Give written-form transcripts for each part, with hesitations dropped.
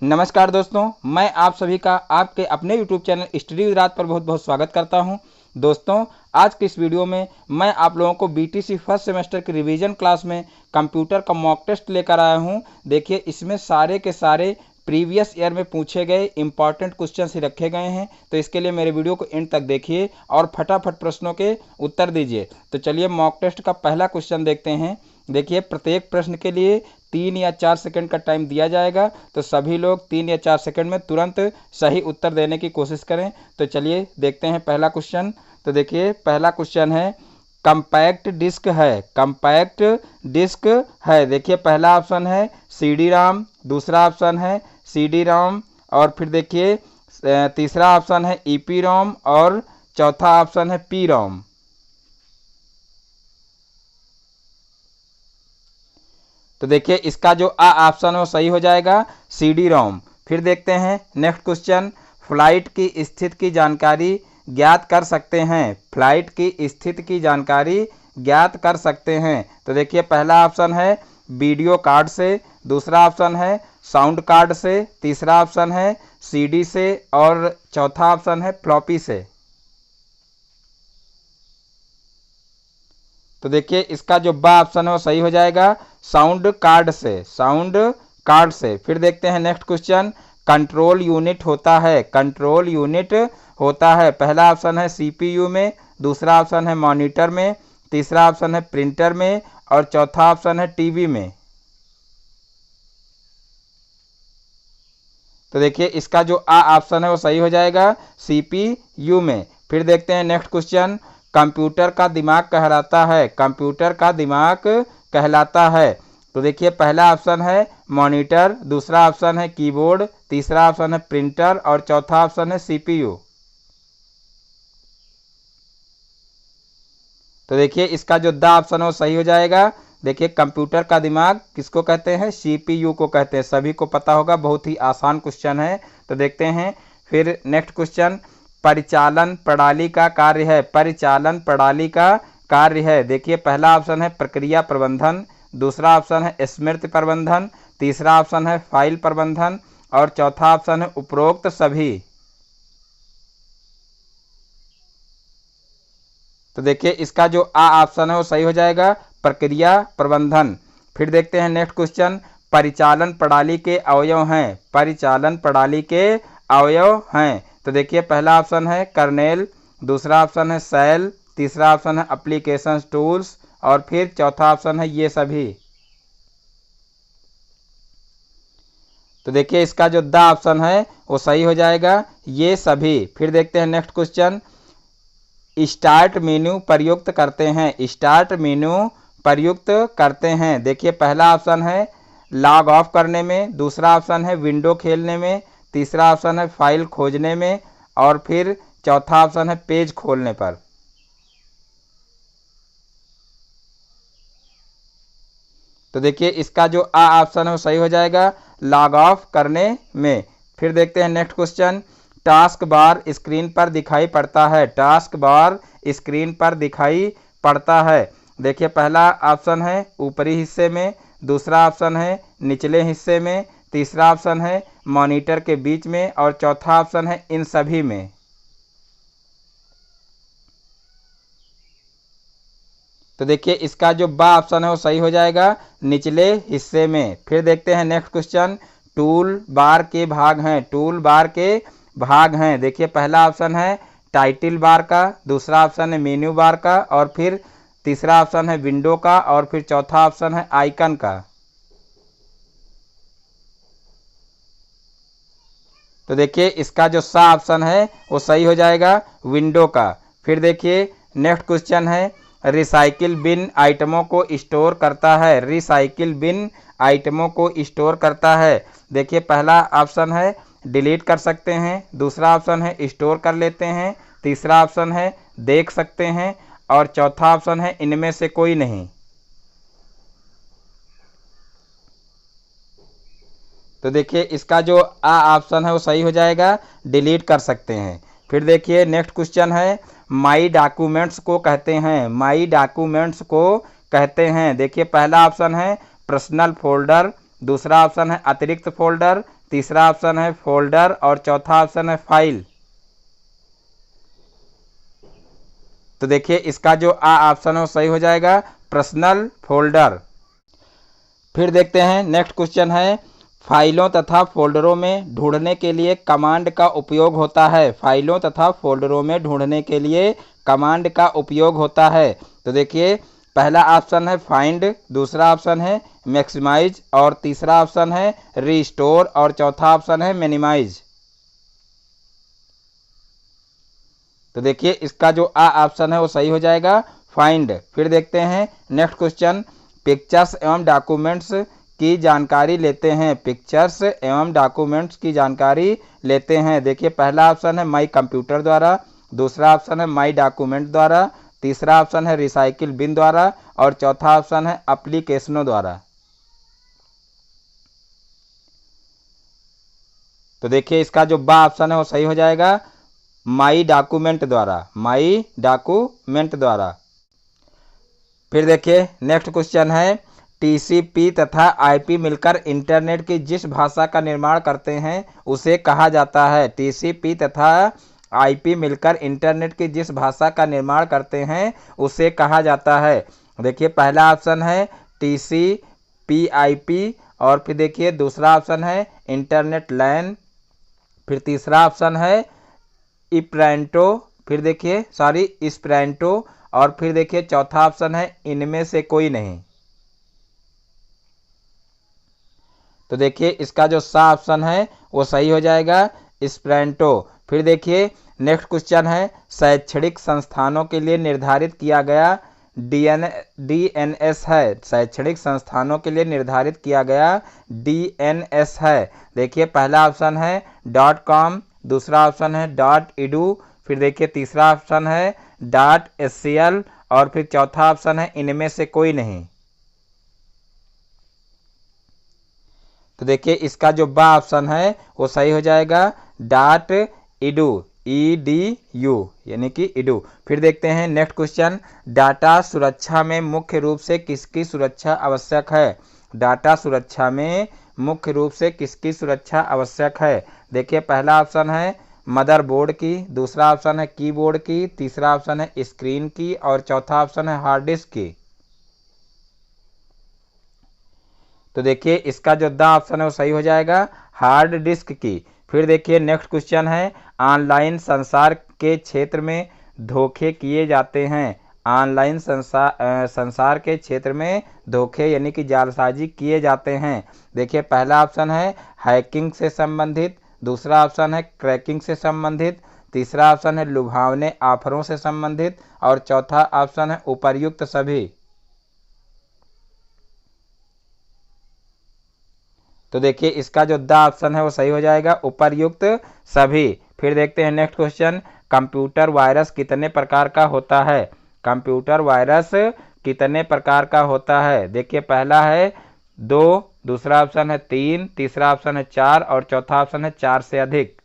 नमस्कार दोस्तों, मैं आप सभी का आपके अपने YouTube चैनल स्टडी गुजरात पर बहुत बहुत स्वागत करता हूं। दोस्तों, आज के इस वीडियो में मैं आप लोगों को BTC फर्स्ट सेमेस्टर की रिवीजन क्लास में कंप्यूटर का मॉक टेस्ट लेकर आया हूं। देखिए, इसमें सारे के सारे प्रीवियस ईयर में पूछे गए इंपॉर्टेंट क्वेश्चन ही रखे गए हैं। तो इसके लिए मेरे वीडियो को एंड तक देखिए और फटाफट प्रश्नों के उत्तर दीजिए। तो चलिए मॉक टेस्ट का पहला क्वेश्चन देखते हैं। देखिए, प्रत्येक प्रश्न के लिए 3 या 4 सेकंड का टाइम दिया जाएगा, तो सभी लोग 3 या 4 सेकंड में तुरंत सही उत्तर देने की कोशिश करें। तो चलिए देखते हैं पहला क्वेश्चन। तो देखिए, पहला क्वेश्चन है कंपैक्ट डिस्क है, कंपैक्ट डिस्क है। देखिए, पहला ऑप्शन है CD-ROM, दूसरा ऑप्शन है CD-ROM, और फिर देखिए तीसरा ऑप्शन है EPROM और चौथा ऑप्शन है PROM। तो देखिए, इसका जो ऑप्शन है वो सही हो जाएगा CD-ROM। फिर देखते हैं नेक्स्ट क्वेश्चन, फ्लाइट की स्थिति की जानकारी ज्ञात कर सकते हैं, फ्लाइट की स्थिति की जानकारी ज्ञात कर सकते हैं। तो देखिए, पहला ऑप्शन है वीडियो कार्ड से, दूसरा ऑप्शन है साउंड कार्ड से, तीसरा ऑप्शन है CD से और चौथा ऑप्शन है फ्लॉपी से। तो देखिए, इसका जो ऑप्शन है वो सही हो जाएगा साउंड कार्ड से, साउंड कार्ड से। फिर देखते हैं नेक्स्ट क्वेश्चन, कंट्रोल यूनिट होता है, कंट्रोल यूनिट होता है। पहला ऑप्शन है CPU में, दूसरा ऑप्शन है मॉनिटर में, तीसरा ऑप्शन है प्रिंटर में और चौथा ऑप्शन है टीवी में। तो देखिए, इसका जो ऑप्शन है वो सही हो जाएगा CPU में। फिर देखते हैं नेक्स्ट क्वेश्चन, कंप्यूटर का दिमाग कहलाता है, कंप्यूटर का दिमाग कहलाता है। तो देखिए, पहला ऑप्शन है मॉनिटर, दूसरा ऑप्शन है कीबोर्ड, तीसरा ऑप्शन है प्रिंटर और चौथा ऑप्शन है CPU। तो देखिए, इसका जो ऑप्शन है वो सही हो जाएगा। देखिए, कंप्यूटर का दिमाग किसको कहते हैं? CPU को कहते हैं। सभी को पता होगा, बहुत ही आसान क्वेश्चन है। तो देखते हैं फिर नेक्स्ट क्वेश्चन, परिचालन प्रणाली का कार्य है, परिचालन प्रणाली का कार्य है। देखिए, पहला ऑप्शन है प्रक्रिया प्रबंधन, दूसरा ऑप्शन है स्मृति प्रबंधन, तीसरा ऑप्शन है फाइल प्रबंधन और चौथा ऑप्शन है उपरोक्त सभी। तो देखिए, इसका जो ऑप्शन है वो सही हो जाएगा प्रक्रिया प्रबंधन। फिर देखते हैं नेक्स्ट क्वेश्चन, परिचालन प्रणाली के अवयव हैं, परिचालन प्रणाली के अवयव हैं। तो देखिए, पहला ऑप्शन है कर्नेल, दूसरा ऑप्शन है सेल, तीसरा ऑप्शन है एप्लीकेशन टूल्स और फिर चौथा ऑप्शन है ये सभी। तो देखिए, इसका जो ऑप्शन है वो सही हो जाएगा ये सभी। फिर देखते हैं नेक्स्ट क्वेश्चन, स्टार्ट मेन्यू प्रयुक्त करते हैं, स्टार्ट मेन्यू प्रयुक्त करते हैं। देखिए, पहला ऑप्शन है लॉग ऑफ करने में, दूसरा ऑप्शन है विंडो खेलने में, तीसरा ऑप्शन है फाइल खोजने में और फिर चौथा ऑप्शन है पेज खोलने पर। तो देखिए, इसका जो ऑप्शन है वो सही हो जाएगा लॉग ऑफ करने में। फिर देखते हैं next question, task bar screen पर दिखाई पड़ता है, टास्क बार स्क्रीन पर दिखाई पड़ता है। देखिए, पहला ऑप्शन है ऊपरी हिस्से में, दूसरा ऑप्शन है निचले हिस्से में, तीसरा ऑप्शन है मॉनिटर के बीच में और चौथा ऑप्शन है इन सभी में। तो देखिए, इसका जो ऑप्शन है वो सही हो जाएगा निचले हिस्से में। फिर देखते हैं नेक्स्ट क्वेश्चन, टूल बार के भाग हैं, टूल बार के भाग हैं। देखिए, पहला ऑप्शन है टाइटल बार का, दूसरा ऑप्शन है मेन्यू बार का और फिर तीसरा ऑप्शन है विंडो का और फिर चौथा ऑप्शन है आइकन का। तो देखिए, इसका जो ऑप्शन है वो सही हो जाएगा विंडो का। फिर देखिए, नेक्स्ट क्वेश्चन है रिसाइकिल बिन आइटमों को स्टोर करता है, रिसाइकिल बिन आइटमों को स्टोर करता है। देखिए, पहला ऑप्शन है डिलीट कर सकते हैं, दूसरा ऑप्शन है स्टोर कर लेते हैं, तीसरा ऑप्शन है देख सकते हैं और चौथा ऑप्शन है इनमें से कोई नहीं। तो देखिए, इसका जो ऑप्शन है वो सही हो जाएगा डिलीट कर सकते हैं। फिर देखिए, नेक्स्ट क्वेश्चन है माई डॉक्यूमेंट्स को कहते हैं, माई डॉक्यूमेंट्स को कहते हैं। देखिए, पहला ऑप्शन है पर्सनल फोल्डर, दूसरा ऑप्शन है अतिरिक्त फोल्डर, तीसरा ऑप्शन है फोल्डर और चौथा ऑप्शन है फाइल। तो देखिए इसका जो आ ऑप्शन है वो सही हो जाएगा, पर्सनल फोल्डर। फिर देखते हैं नेक्स्ट क्वेश्चन है, फाइलों तथा फोल्डरों में ढूंढने के लिए कमांड का उपयोग होता है। फाइलों तथा फोल्डरों में ढूंढने के लिए कमांड का उपयोग होता है। तो देखिए पहला ऑप्शन है फाइंड, दूसरा ऑप्शन है मैक्सिमाइज और तीसरा ऑप्शन है रीस्टोर और चौथा ऑप्शन है मिनिमाइज। तो देखिए इसका जो आ ऑप्शन है वो सही हो जाएगा, फाइंड। फिर देखते हैं नेक्स्ट क्वेश्चन, पिक्चर्स एवं डॉक्यूमेंट्स की जानकारी लेते हैं। पिक्चर्स एवं डॉक्यूमेंट्स की जानकारी लेते हैं। देखिए पहला ऑप्शन है माई कंप्यूटर द्वारा, दूसरा ऑप्शन है माई डॉक्यूमेंट द्वारा, तीसरा ऑप्शन है रिसाइकिल बिन द्वारा और चौथा ऑप्शन है एप्लीकेशनों द्वारा। तो देखिए इसका जो बा ऑप्शन है वो सही हो जाएगा, माई डॉक्यूमेंट द्वारा, माई डॉक्यूमेंट द्वारा। फिर देखिए नेक्स्ट क्वेश्चन है, टीसीपी तथा आईपी मिलकर इंटरनेट की जिस भाषा का निर्माण करते हैं उसे कहा जाता है। टीसीपी तथा आईपी मिलकर इंटरनेट की जिस भाषा का निर्माण करते हैं उसे कहा जाता है। देखिए पहला ऑप्शन है टीसीपी/आईपी और फिर देखिए दूसरा ऑप्शन है इंटरनेट लैन, फिर तीसरा ऑप्शन है इस्पेरांतो, फिर देखिए इस्पेरांतो और फिर देखिए चौथा ऑप्शन है इनमें से कोई नहीं। तो देखिए इसका जो सा ऑप्शन है वो सही हो जाएगा, इस्पेरांतो। फिर देखिए नेक्स्ट क्वेश्चन है, शैक्षणिक संस्थानों के लिए निर्धारित किया गया डीएनएस है। शैक्षणिक संस्थानों के लिए निर्धारित किया गया डीएनएस है। देखिए पहला ऑप्शन है .com, दूसरा ऑप्शन है .edu, फिर देखिए तीसरा ऑप्शन है .scl और फिर चौथा ऑप्शन है इनमें से कोई नहीं। तो देखिए इसका जो बा ऑप्शन है वो सही हो जाएगा, .edu, EDU यानी कि edu। फिर देखते हैं नेक्स्ट क्वेश्चन, डाटा सुरक्षा में मुख्य रूप से किसकी सुरक्षा आवश्यक है। डाटा सुरक्षा में मुख्य रूप से किसकी सुरक्षा आवश्यक है। देखिए पहला ऑप्शन है मदरबोर्ड की, दूसरा ऑप्शन है कीबोर्ड की, तीसरा ऑप्शन है स्क्रीन की और चौथा ऑप्शन है हार्ड डिस्क की। तो देखिए इसका जो द ऑप्शन है वो सही हो जाएगा, हार्ड डिस्क की। फिर देखिए नेक्स्ट क्वेश्चन है, ऑनलाइन संसार के क्षेत्र में धोखे किए जाते हैं। ऑनलाइन संसार के क्षेत्र में धोखे यानी कि जालसाजी किए जाते हैं। देखिए पहला ऑप्शन है हैकिंग से संबंधित, दूसरा ऑप्शन है क्रैकिंग से संबंधित, तीसरा ऑप्शन है लुभावने ऑफरों से संबंधित और चौथा ऑप्शन है उपर्युक्त सभी। तो देखिए इसका जो द ऑप्शन है वो सही हो जाएगा, उपर्युक्त सभी। फिर देखते हैं नेक्स्ट क्वेश्चन, कंप्यूटर वायरस कितने प्रकार का होता है। कंप्यूटर वायरस कितने प्रकार का होता है। देखिए पहला है 2, दूसरा ऑप्शन है 3, तीसरा ऑप्शन है 4 और चौथा ऑप्शन है 4 से अधिक।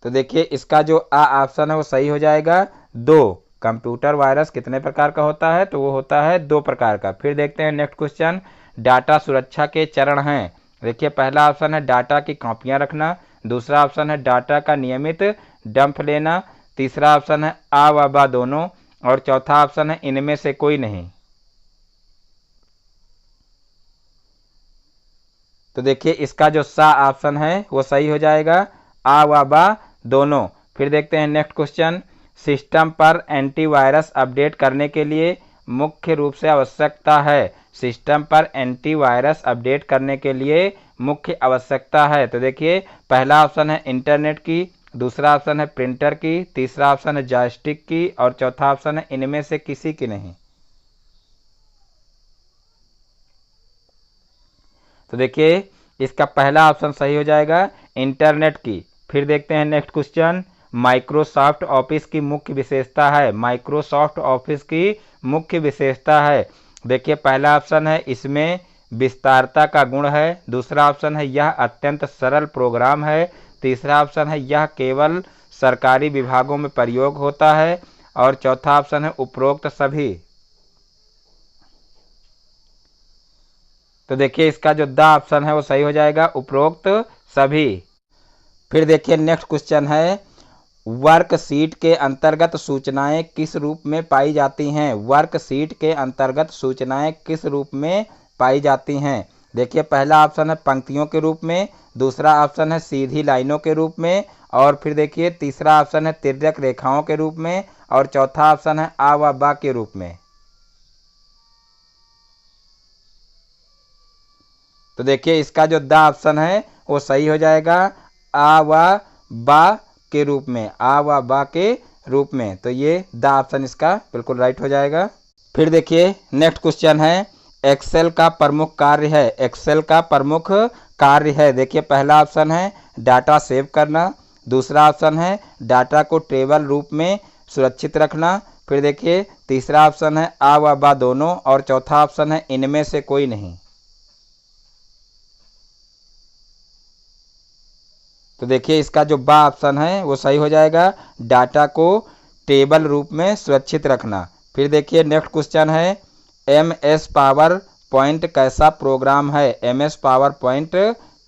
तो देखिए इसका जो आ ऑप्शन है वो सही हो जाएगा, 2। कंप्यूटर वायरस कितने प्रकार का होता है, तो वो होता है 2 प्रकार का। फिर देखते हैं नेक्स्ट क्वेश्चन, डाटा सुरक्षा के चरण हैं। देखिए पहला ऑप्शन है डाटा की कॉपियां रखना, दूसरा ऑप्शन है डाटा का नियमित डंप लेना, तीसरा ऑप्शन है आ व बा दोनों और चौथा ऑप्शन है इनमें से कोई नहीं। तो देखिए इसका जो सा ऑप्शन है वो सही हो जाएगा, आ व बा दोनों। फिर देखते हैं नेक्स्ट क्वेश्चन, सिस्टम पर एंटीवायरस अपडेट करने के लिए मुख्य रूप से आवश्यकता है। सिस्टम पर एंटीवायरस अपडेट करने के लिए मुख्य आवश्यकता है। तो देखिए पहला ऑप्शन है इंटरनेट की, दूसरा ऑप्शन है प्रिंटर की, तीसरा ऑप्शन है जॉयस्टिक की और चौथा ऑप्शन है इनमें से किसी की नहीं। तो देखिए इसका पहला ऑप्शन सही हो जाएगा, इंटरनेट की। फिर देखते हैं नेक्स्ट क्वेश्चन, माइक्रोसॉफ्ट ऑफिस की मुख्य विशेषता है। माइक्रोसॉफ्ट ऑफिस की मुख्य विशेषता है। देखिए पहला ऑप्शन है इसमें विस्तारता का गुण है, दूसरा ऑप्शन है यह अत्यंत सरल प्रोग्राम है, तीसरा ऑप्शन है यह केवल सरकारी विभागों में प्रयोग होता है और चौथा ऑप्शन है उपरोक्त सभी। तो देखिए इसका जो द ऑप्शन है वो सही हो जाएगा, उपरोक्त सभी। फिर देखिए नेक्स्ट क्वेश्चन है, वर्कशीट के अंतर्गत सूचनाएं किस रूप में पाई जाती हैं? वर्कशीट के अंतर्गत सूचनाएं किस रूप में पाई जाती हैं? देखिए पहला ऑप्शन है पंक्तियों के रूप में, दूसरा ऑप्शन है सीधी लाइनों के रूप में, और फिर देखिए तीसरा ऑप्शन है तिर्यक रेखाओं के रूप में, और चौथा ऑप्शन है आ व बा के रूप में। तो देखिए इसका जो द ऑप्शन है वो सही हो जाएगा, आ व बा के रूप में, आ व बा के रूप में। तो ये द ऑप्शन इसका बिल्कुल राइट हो जाएगा। फिर देखिए नेक्स्ट क्वेश्चन है, एक्सेल का प्रमुख कार्य है, एक्सेल का प्रमुख कार्य है। देखिए पहला ऑप्शन है डाटा सेव करना, दूसरा ऑप्शन है डाटा को टेबल रूप में सुरक्षित रखना, फिर देखिए तीसरा ऑप्शन है आ व बा दोनों, और चौथा ऑप्शन है इनमें से कोई नहीं। तो देखिए इसका जो बा ऑप्शन है वो सही हो जाएगा, डाटा को टेबल रूप में सुरक्षित रखना। फिर देखिए नेक्स्ट क्वेश्चन है, MS पावर पॉइंट कैसा प्रोग्राम है? MS पावर पॉइंट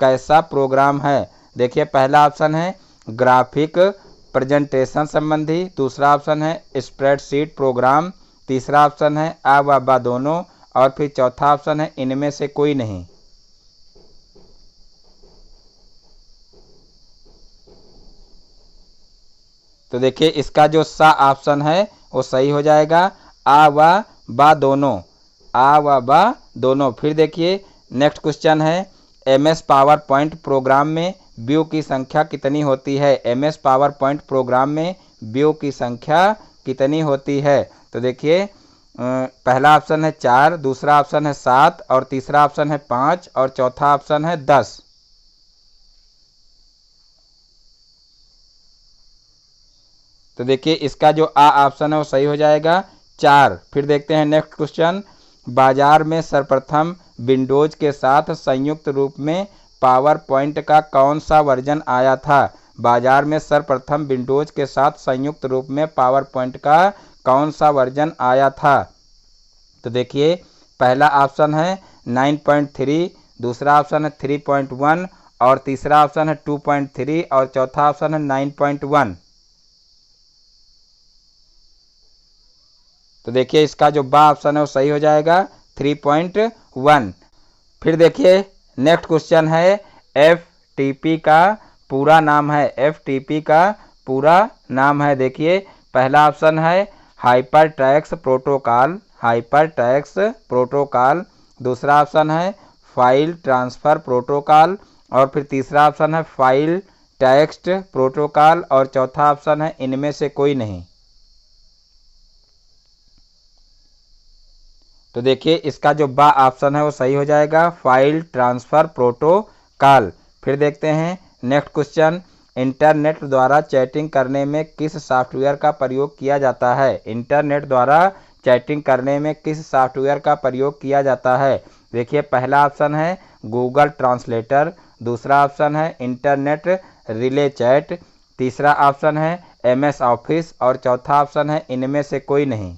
कैसा प्रोग्राम है? देखिए पहला ऑप्शन है ग्राफिक प्रेजेंटेशन संबंधी, दूसरा ऑप्शन है स्प्रेडशीट प्रोग्राम, तीसरा ऑप्शन है आ व बा दोनों, और फिर चौथा ऑप्शन है इनमें से कोई नहीं। तो देखिए इसका जो सा ऑप्शन है वो सही हो जाएगा, आ व बा दोनों, आ व बा दोनों। फिर देखिए नेक्स्ट क्वेश्चन है, MS पावर पॉइंट प्रोग्राम में व्यू की संख्या कितनी होती है? MS पावर पॉइंट प्रोग्राम में व्यू की संख्या कितनी होती है? तो देखिए पहला ऑप्शन है 4, दूसरा ऑप्शन है 7, और तीसरा ऑप्शन है 5, और चौथा ऑप्शन है 10। तो देखिए इसका जो आ ऑप्शन है वो सही हो जाएगा, 4। फिर देखते हैं नेक्स्ट क्वेश्चन, बाजार में सर्वप्रथम विंडोज के साथ संयुक्त रूप में पावर पॉइंट का कौन सा वर्जन आया था? बाजार में सर्वप्रथम विंडोज के साथ संयुक्त रूप में पावर पॉइंट का कौन सा वर्जन आया था? तो देखिए पहला ऑप्शन है 9.3, दूसरा ऑप्शन है 3.1, और तीसरा ऑप्शन है 2.3, और चौथा ऑप्शन है 9.1। तो देखिए इसका जो बा ऑप्शन है वो सही हो जाएगा, 3.1। फिर देखिए नेक्स्ट क्वेश्चन है, FTP का पूरा नाम है, FTP का पूरा नाम है। देखिए पहला ऑप्शन है hyper text protocol, hyper text protocol, दूसरा ऑप्शन है फाइल ट्रांसफ़र प्रोटोकॉल, और फिर तीसरा ऑप्शन है फाइल टेक्स्ट प्रोटोकॉल, और चौथा ऑप्शन है इनमें से कोई नहीं। तो देखिए इसका जो बा ऑप्शन है वो सही हो जाएगा, फाइल ट्रांसफ़र प्रोटोकॉल। फिर देखते हैं नेक्स्ट क्वेश्चन, इंटरनेट द्वारा चैटिंग करने में किस सॉफ्टवेयर का प्रयोग किया जाता है? इंटरनेट द्वारा चैटिंग करने में किस सॉफ्टवेयर का प्रयोग किया जाता है? देखिए पहला ऑप्शन है गूगल ट्रांसलेटर, दूसरा ऑप्शन है इंटरनेट रिले चैट, तीसरा ऑप्शन है MS ऑफिस, और चौथा ऑप्शन है इनमें से कोई नहीं।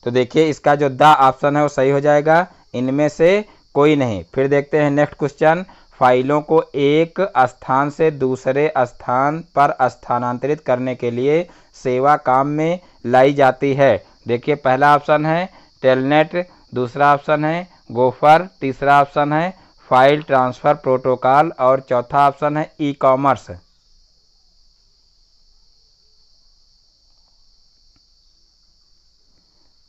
तो देखिए इसका जो द ऑप्शन है वो सही हो जाएगा, इनमें से कोई नहीं। फिर देखते हैं नेक्स्ट क्वेश्चन, फाइलों को एक स्थान से दूसरे स्थान पर स्थानांतरित करने के लिए सेवा काम में लाई जाती है। देखिए पहला ऑप्शन है टेलनेट, दूसरा ऑप्शन है गोफर, तीसरा ऑप्शन है फाइल ट्रांसफ़र प्रोटोकॉल, और चौथा ऑप्शन है ई-कॉमर्स।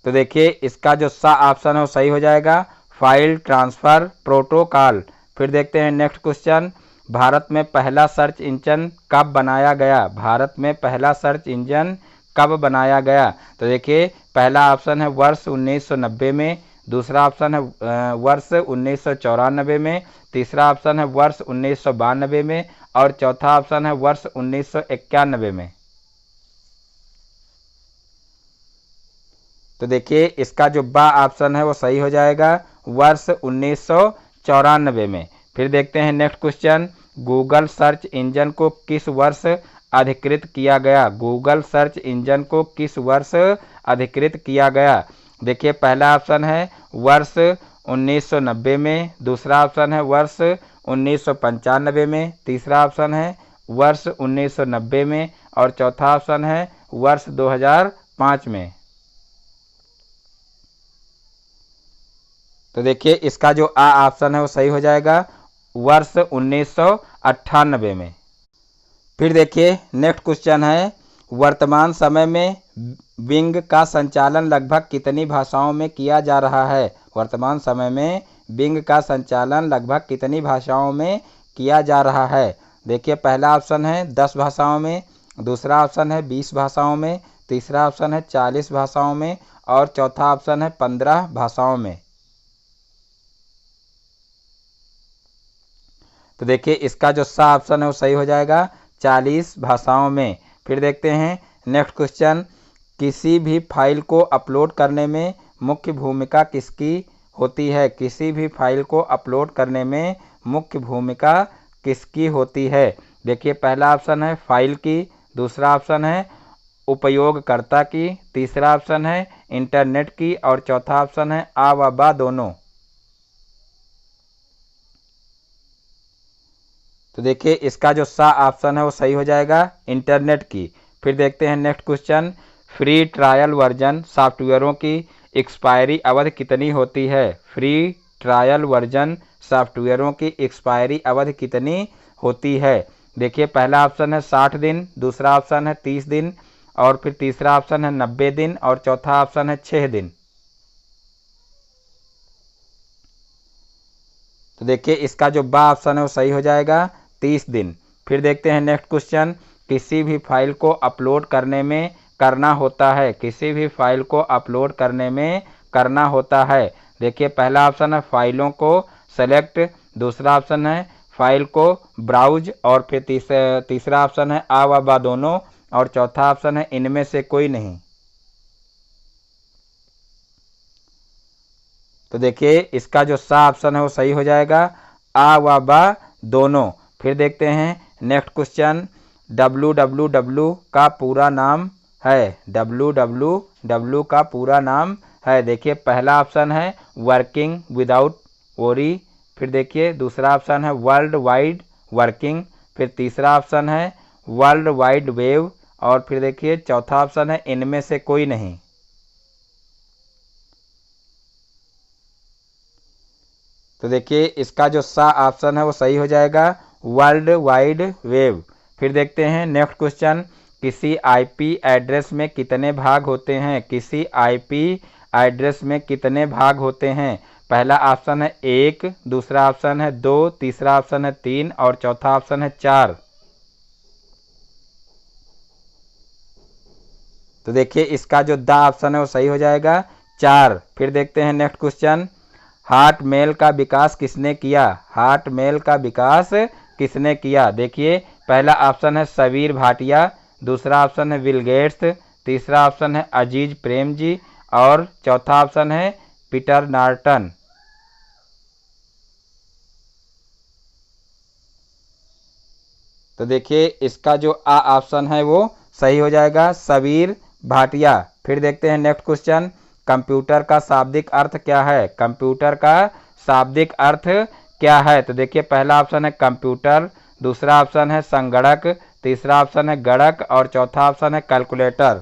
तो देखिए इसका जो सा ऑप्शन है वो सही हो जाएगा, फाइल ट्रांसफ़र प्रोटोकॉल। फिर देखते हैं नेक्स्ट क्वेश्चन, भारत में पहला सर्च इंजन कब बनाया गया? भारत में पहला सर्च इंजन कब बनाया गया? तो देखिए पहला ऑप्शन है वर्ष 1990 में, दूसरा ऑप्शन है वर्ष 1994 में, तीसरा ऑप्शन है वर्ष 1992 में, और चौथा ऑप्शन है वर्ष 1991 में। तो देखिए इसका जो बा ऑप्शन है वो सही हो जाएगा, वर्ष 1994 में। फिर देखते हैं next question, Google search engine को किस वर्ष अधिकृत किया गया? गूगल सर्च इंजन को किस वर्ष अधिकृत किया गया? देखिए पहला ऑप्शन है वर्ष 1990 में, दूसरा ऑप्शन है वर्ष 1995 में, तीसरा ऑप्शन है वर्ष 1990 में और चौथा ऑप्शन है वर्ष 2005 में। तो देखिए इसका जो आ ऑप्शन है वो सही हो जाएगा वर्ष 1998 में। फिर देखिए नेक्स्ट क्वेश्चन है, वर्तमान समय में बिंग का संचालन लगभग कितनी भाषाओं में किया जा रहा है। वर्तमान समय में बिंग का संचालन लगभग कितनी भाषाओं में किया जा रहा है। देखिए पहला ऑप्शन है 10 भाषाओं में, दूसरा ऑप्शन है 20 भाषाओं में, तीसरा ऑप्शन है 40 भाषाओं में और चौथा ऑप्शन है 15 भाषाओं में। तो देखिए इसका जो सा ऑप्शन है वो सही हो जाएगा 40 भाषाओं में। फिर देखते हैं नेक्स्ट क्वेश्चन, किसी भी फाइल को अपलोड करने में मुख्य भूमिका किसकी होती है। किसी भी फाइल को अपलोड करने में मुख्य भूमिका किसकी होती है। देखिए पहला ऑप्शन है फाइल की, दूसरा ऑप्शन है उपयोगकर्ता की, तीसरा ऑप्शन है इंटरनेट की और चौथा ऑप्शन है आ व बा दोनों। तो देखिए इसका जो सा ऑप्शन है वो सही हो जाएगा इंटरनेट की। फिर देखते हैं next question, free trial version सॉफ्टवेयरों की एक्सपायरी अवधि कितनी होती है। फ्री ट्रायल वर्जन सॉफ्टवेयरों की एक्सपायरी अवधि कितनी होती है। देखिए पहला ऑप्शन है 60 दिन, दूसरा ऑप्शन है 30 दिन और फिर तीसरा ऑप्शन है 90 दिन और चौथा ऑप्शन है 6 दिन। तो देखिए इसका जो बा ऑप्शन है वो सही हो जाएगा 30 दिन। फिर देखते हैं नेक्स्ट क्वेश्चन, किसी भी फाइल को अपलोड करने में करना होता है। किसी भी फाइल को अपलोड करने में करना होता है। देखिए पहला ऑप्शन है फाइलों को सेलेक्ट, दूसरा ऑप्शन है फाइल को ब्राउज और फिर तीसरा ऑप्शन है आ व बा दोनों और चौथा ऑप्शन है इनमें से कोई नहीं। तो देखिए इसका जो सा ऑप्शन है वो सही हो जाएगा आ व बा दोनों। फिर देखते हैं नेक्स्ट क्वेश्चन, www का पूरा नाम है। www का पूरा नाम है। देखिए पहला ऑप्शन है वर्किंग विदाउट वरी, फिर देखिए दूसरा ऑप्शन है वर्ल्ड वाइड वर्किंग, फिर तीसरा ऑप्शन है वर्ल्ड वाइड वेब और फिर देखिए चौथा ऑप्शन है इनमें से कोई नहीं। तो देखिए इसका जो सा ऑप्शन है वो सही हो जाएगा वर्ल्ड वाइड वेब। फिर देखते हैं नेक्स्ट क्वेश्चन, किसी आईपी एड्रेस में कितने भाग होते हैं। किसी आईपी एड्रेस में कितने भाग होते हैं। पहला ऑप्शन है 1, दूसरा ऑप्शन है 2, तीसरा ऑप्शन है 3 और चौथा ऑप्शन है 4। तो देखिए इसका जो दा ऑप्शन है वो सही हो जाएगा 4। फिर देखते हैं नेक्स्ट क्वेश्चन, हॉटमेल का विकास किसने किया। हॉटमेल का विकास किसने किया। देखिए पहला ऑप्शन है सबीर भाटिया, दूसरा ऑप्शन है बिल गेट्स, तीसरा ऑप्शन है अजीज प्रेम जी और चौथा ऑप्शन है पीटर नॉर्टन। तो देखिए इसका जो आ ऑप्शन है वो सही हो जाएगा सबीर भाटिया। फिर देखते हैं नेक्स्ट क्वेश्चन, कंप्यूटर का शाब्दिक अर्थ क्या है। कंप्यूटर का शाब्दिक अर्थ क्या है। तो देखिए पहला ऑप्शन है कंप्यूटर, दूसरा ऑप्शन है संगणक, तीसरा ऑप्शन है गणक और चौथा ऑप्शन है कैलकुलेटर।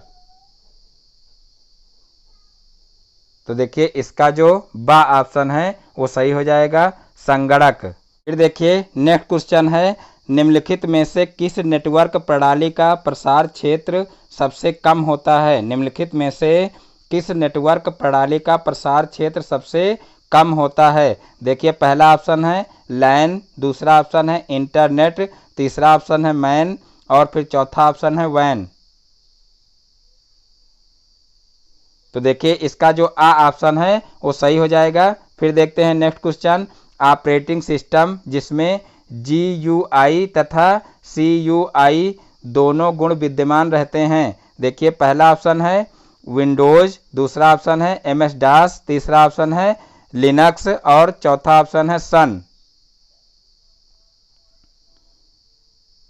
तो देखिए इसका जो बा ऑप्शन है वो सही हो जाएगा संगणक। फिर देखिए नेक्स्ट क्वेश्चन है, निम्नलिखित में से किस नेटवर्क प्रणाली का प्रसार क्षेत्र सबसे कम होता है। निम्नलिखित में से किस नेटवर्क प्रणाली का प्रसार क्षेत्र सबसे कम होता है। देखिए पहला ऑप्शन है लैन, दूसरा ऑप्शन है इंटरनेट, तीसरा ऑप्शन है मैन और फिर चौथा ऑप्शन है वैन। तो देखिए इसका जो आ ऑप्शन है वो सही हो जाएगा। फिर देखते हैं नेक्स्ट क्वेश्चन, ऑपरेटिंग सिस्टम जिसमें GUI तथा CUI दोनों गुण विद्यमान रहते हैं। देखिए पहला ऑप्शन है विंडोज, दूसरा ऑप्शन है MS-DOS, तीसरा ऑप्शन है लिनक्स और चौथा ऑप्शन है सन।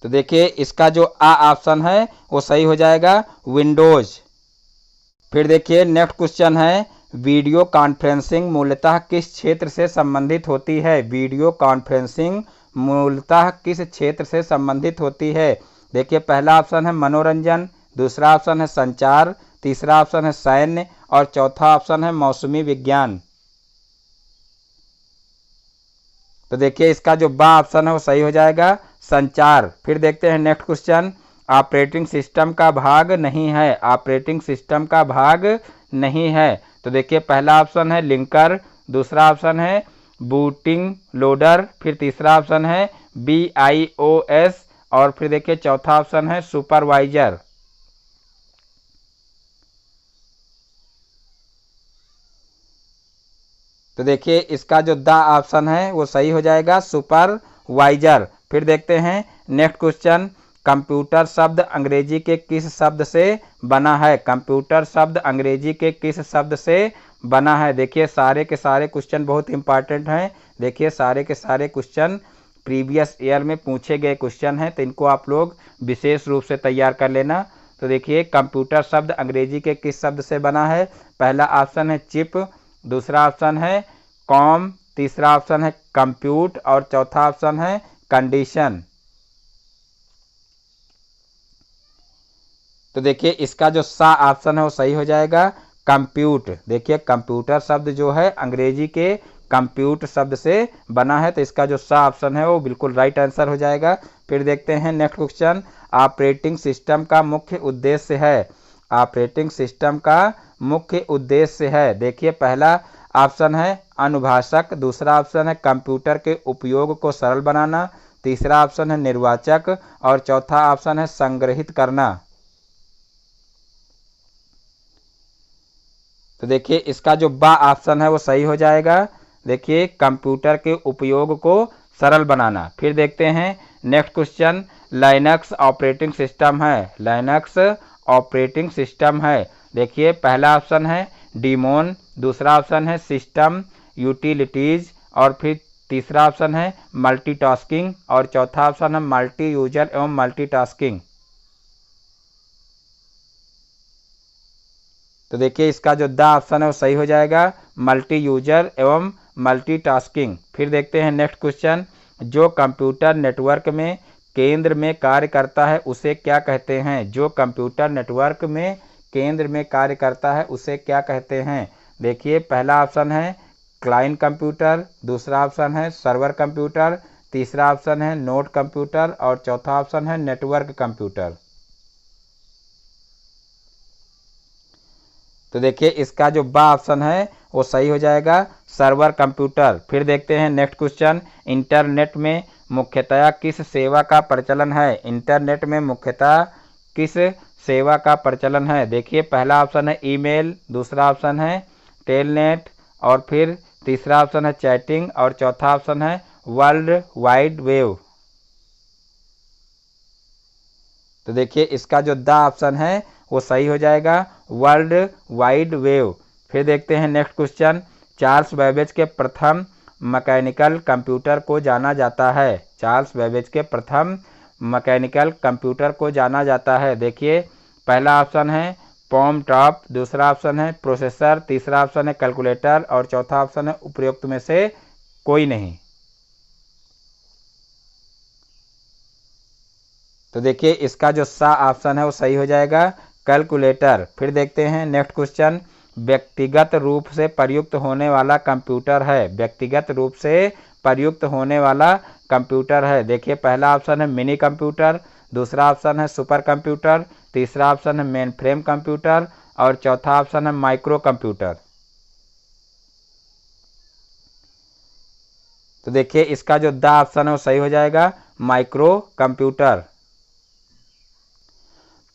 तो देखिए इसका जो आ ऑप्शन है वो सही हो जाएगा विंडोज। फिर देखिए नेक्स्ट क्वेश्चन है, वीडियो कॉन्फ्रेंसिंग मूलतः किस क्षेत्र से संबंधित होती है? वीडियो कॉन्फ्रेंसिंग मूलतः किस क्षेत्र से संबंधित होती है? देखिए पहला ऑप्शन है मनोरंजन, दूसरा ऑप्शन है संचार, तीसरा ऑप्शन है सैन्य और चौथा ऑप्शन है मौसमी विज्ञान। तो देखिए इसका जो बा ऑप्शन है वो सही हो जाएगा, संचार। फिर देखते हैं नेक्स्ट क्वेश्चन। ऑपरेटिंग सिस्टम का भाग नहीं है, ऑपरेटिंग सिस्टम का भाग नहीं है। तो देखिए पहला ऑप्शन है लिंकर, दूसरा ऑप्शन है बूटिंग लोडर, फिर तीसरा ऑप्शन है BIOS और फिर देखिए चौथा ऑप्शन है सुपरवाइजर। तो देखिए इसका जो द ऑप्शन है वो सही हो जाएगा, सुपरवाइजर। फिर देखते हैं नेक्स्ट क्वेश्चन। कंप्यूटर शब्द अंग्रेजी के किस शब्द से बना है? कंप्यूटर शब्द अंग्रेजी के किस शब्द से बना है? देखिए सारे के सारे क्वेश्चन बहुत इंपॉर्टेंट हैं। देखिए सारे के सारे क्वेश्चन प्रीवियस ईयर में पूछे गए क्वेश्चन हैं, तो इनको आप लोग विशेष रूप से तैयार कर लेना। तो देखिए कंप्यूटर शब्द अंग्रेजी के किस शब्द से बना है? पहला ऑप्शन है चिप, दूसरा ऑप्शन है कॉम, तीसरा ऑप्शन है कंप्यूट और चौथा ऑप्शन है कंडीशन। तो देखिए इसका जो सा ऑप्शन है वो सही हो जाएगा, कंप्यूट। देखिए कंप्यूटर शब्द जो है अंग्रेजी के कंप्यूट शब्द से बना है, तो इसका जो सा ऑप्शन है वो बिल्कुल राइट आंसर हो जाएगा। फिर देखते हैं नेक्स्ट क्वेश्चन। ऑपरेटिंग सिस्टम का मुख्य उद्देश्य है, ऑपरेटिंग सिस्टम का मुख्य उद्देश्य है। देखिए पहला ऑप्शन है अनुभाषक, दूसरा ऑप्शन है कंप्यूटर के उपयोग को सरल बनाना, तीसरा ऑप्शन है निर्वाचक और चौथा ऑप्शन है संग्रहित करना। तो देखिए इसका जो बा ऑप्शन है वो सही हो जाएगा। देखिए कंप्यूटर के उपयोग को सरल बनाना। फिर देखते हैं next question. Linux operating system है, लाइनक्स ऑपरेटिंग सिस्टम है। देखिए पहला ऑप्शन है डीमोन, दूसरा ऑप्शन है सिस्टम यूटिलिटीज और फिर तीसरा ऑप्शन है मल्टीटास्किंग और चौथा ऑप्शन है मल्टी यूजर एवं मल्टीटास्किंग। तो देखिए इसका जो द ऑप्शन है वो सही हो जाएगा, मल्टी यूजर एवं मल्टीटास्किंग। फिर देखते हैं नेक्स्ट क्वेश्चन। जो कंप्यूटर नेटवर्क में केंद्र में कार्य करता है उसे क्या कहते हैं? जो कंप्यूटर नेटवर्क में केंद्र में कार्य करता है उसे क्या कहते हैं? देखिए पहला ऑप्शन है क्लाइंट कंप्यूटर, दूसरा ऑप्शन है सर्वर कंप्यूटर, तीसरा ऑप्शन है नोड कंप्यूटर और चौथा ऑप्शन है नेटवर्क कंप्यूटर। तो देखिए इसका जो बा ऑप्शन है वो सही हो जाएगा, सर्वर कंप्यूटर। फिर देखते हैं नेक्स्ट क्वेश्चन। इंटरनेट में मुख्यतया किस सेवा का प्रचलन है? इंटरनेट में मुख्यतः किस सेवा का प्रचलन है? देखिए पहला ऑप्शन है ईमेल, दूसरा ऑप्शन है टेलनेट और फिर तीसरा ऑप्शन है चैटिंग और चौथा ऑप्शन है वर्ल्ड वाइड वेब। तो देखिए इसका जो द ऑप्शन है वो सही हो जाएगा, वर्ल्ड वाइड वेब। फिर देखते हैं नेक्स्ट क्वेश्चन। चार्ल्स बेबेज के प्रथम मैकेनिकल कंप्यूटर को जाना जाता है, चार्ल्स बेबेज के प्रथम मैकेनिकल कंप्यूटर को जाना जाता है। देखिए पहला ऑप्शन है पॉम टॉप, दूसरा ऑप्शन है प्रोसेसर, तीसरा ऑप्शन है कैलकुलेटर और चौथा ऑप्शन है उपरोक्त में से कोई नहीं। तो देखिए इसका जो सा ऑप्शन है वो सही हो जाएगा, कैलकुलेटर। फिर देखते हैं नेक्स्ट क्वेश्चन। व्यक्तिगत रूप से प्रयुक्त होने वाला कंप्यूटर है, व्यक्तिगत रूप से प्रयुक्त होने वाला कंप्यूटर है। देखिए पहला ऑप्शन है मिनी कंप्यूटर, दूसरा ऑप्शन है सुपर कंप्यूटर, तीसरा ऑप्शन है मेन फ्रेम कंप्यूटर और चौथा ऑप्शन है माइक्रो कंप्यूटर। तो देखिए इसका जो द ऑप्शन है वो सही हो जाएगा, माइक्रो कंप्यूटर।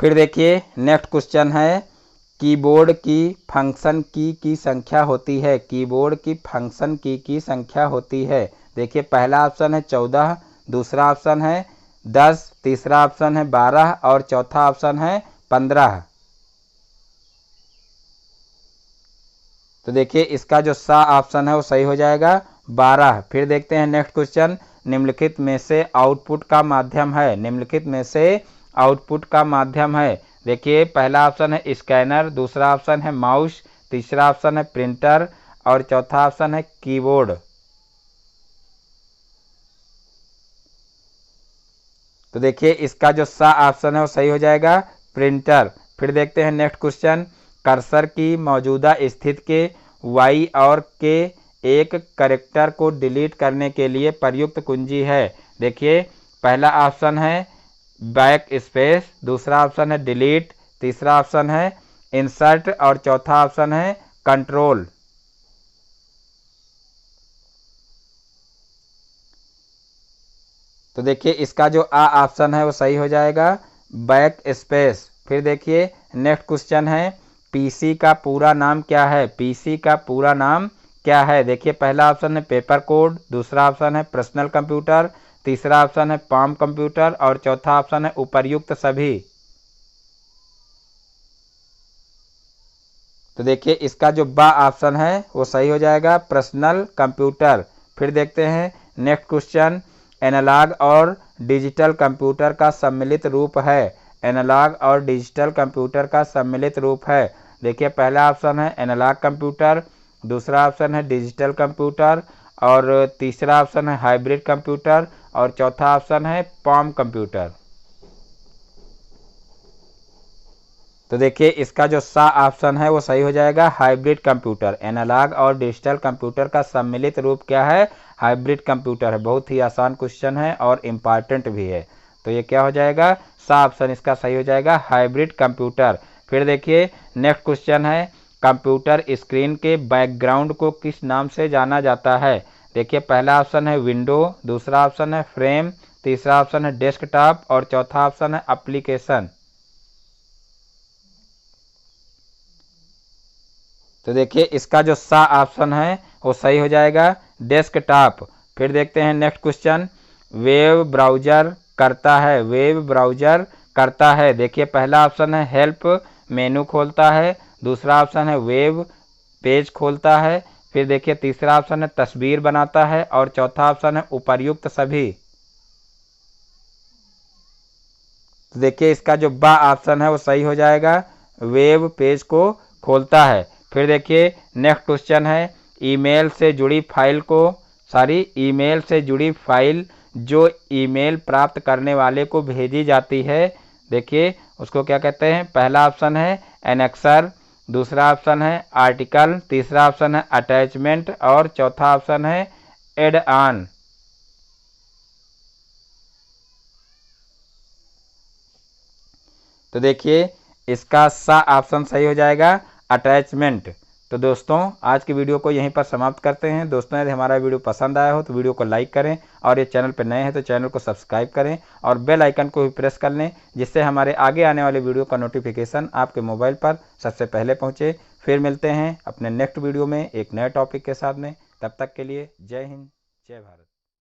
फिर देखिए नेक्स्ट क्वेश्चन है। कीबोर्ड की फंक्शन की संख्या होती है, कीबोर्ड की फंक्शन की संख्या होती है। देखिए पहला ऑप्शन है 14, दूसरा ऑप्शन है 10, तीसरा ऑप्शन है 12 और चौथा ऑप्शन है 15। तो देखिए इसका जो सा ऑप्शन है वो सही हो जाएगा, 12। फिर देखते हैं नेक्स्ट क्वेश्चन। निम्नलिखित में से आउटपुट का माध्यम है, निम्नलिखित में से आउटपुट का माध्यम है। देखिए पहला ऑप्शन है स्कैनर, दूसरा ऑप्शन है माउस, तीसरा ऑप्शन है प्रिंटर और चौथा ऑप्शन है कीबोर्ड। तो देखिए इसका जो सा ऑप्शन है वो सही हो जाएगा प्रिंटर। फिर देखते हैं नेक्स्ट क्वेश्चन, कर्सर की मौजूदा स्थिति के Y और के एक कैरेक्टर को डिलीट करने के लिए प्रयुक्त कुंजी है। देखिए पहला ऑप्शन है बैक स्पेस, दूसरा ऑप्शन है डिलीट, तीसरा ऑप्शन है इंसर्ट और चौथा ऑप्शन है कंट्रोल। तो देखिए इसका जो आ ऑप्शन है वो सही हो जाएगा बैक स्पेस। फिर देखिए नेक्स्ट क्वेश्चन है पीसी का पूरा नाम क्या है। पीसी का पूरा नाम क्या है। देखिए पहला ऑप्शन है पेपर कोड, दूसरा ऑप्शन है पर्सनल कंप्यूटर, तीसरा ऑप्शन है पाम कंप्यूटर और चौथा ऑप्शन है उपर्युक्त सभी। तो देखिए इसका जो बा ऑप्शन है वो सही हो जाएगा पर्सनल कंप्यूटर। फिर देखते हैं नेक्स्ट क्वेश्चन, एनालॉग और डिजिटल कंप्यूटर का सम्मिलित रूप है। एनालॉग और डिजिटल कंप्यूटर का सम्मिलित रूप है। देखिए पहला ऑप्शन है एनालॉग कंप्यूटर, दूसरा ऑप्शन है डिजिटल कंप्यूटर और तीसरा ऑप्शन है हाइब्रिड कंप्यूटर और चौथा ऑप्शन है पाम कंप्यूटर। तो देखिए इसका जो सा ऑप्शन है वो सही हो जाएगा हाइब्रिड कंप्यूटर। एनालॉग और डिजिटल कंप्यूटर का सम्मिलित रूप क्या है, हाइब्रिड कंप्यूटर है। बहुत ही आसान क्वेश्चन है और इम्पॉर्टेंट भी है। तो ये क्या हो जाएगा, सा ऑप्शन इसका सही हो जाएगा हाइब्रिड कंप्यूटर। फिर देखिए नेक्स्ट क्वेश्चन है कंप्यूटर स्क्रीन के बैकग्राउंड को किस नाम से जाना जाता है। देखिए पहला ऑप्शन है विंडो, दूसरा ऑप्शन है फ्रेम, तीसरा ऑप्शन है डेस्कटॉप और चौथा ऑप्शन है एप्लीकेशन। तो देखिए इसका जो सा ऑप्शन है वो सही हो जाएगा डेस्कटॉप। फिर देखते हैं नेक्स्ट क्वेश्चन, वेब ब्राउजर करता है। वेब ब्राउजर करता है। देखिए पहला ऑप्शन है हेल्प मेनू खोलता है, दूसरा ऑप्शन है वेब पेज खोलता है, फिर देखिए तीसरा ऑप्शन है तस्वीर बनाता है और चौथा ऑप्शन है उपर्युक्त सभी। तो देखिए इसका जो बा ऑप्शन है वो सही हो जाएगा वेब पेज को खोलता है। फिर देखिए नेक्स्ट क्वेश्चन है ईमेल से जुड़ी फाइल जो ईमेल प्राप्त करने वाले को भेजी जाती है। देखिए उसको क्या कहते हैं। पहला ऑप्शन है एनेक्सर, दूसरा ऑप्शन है आर्टिकल, तीसरा ऑप्शन है अटैचमेंट और चौथा ऑप्शन है एड ऑन। तो देखिए इसका सा ऑप्शन सही हो जाएगा अटैचमेंट। तो दोस्तों आज की वीडियो को यहीं पर समाप्त करते हैं। दोस्तों यदि हमारा वीडियो पसंद आया हो तो वीडियो को लाइक करें और ये चैनल पर नए हैं तो चैनल को सब्सक्राइब करें और बेल आइकन को भी प्रेस कर लें, जिससे हमारे आगे आने वाले वीडियो का नोटिफिकेशन आपके मोबाइल पर सबसे पहले पहुँचे। फिर मिलते हैं अपने नेक्स्ट वीडियो में एक नए टॉपिक के साथ में। तब तक के लिए जय हिंद, जय भारत।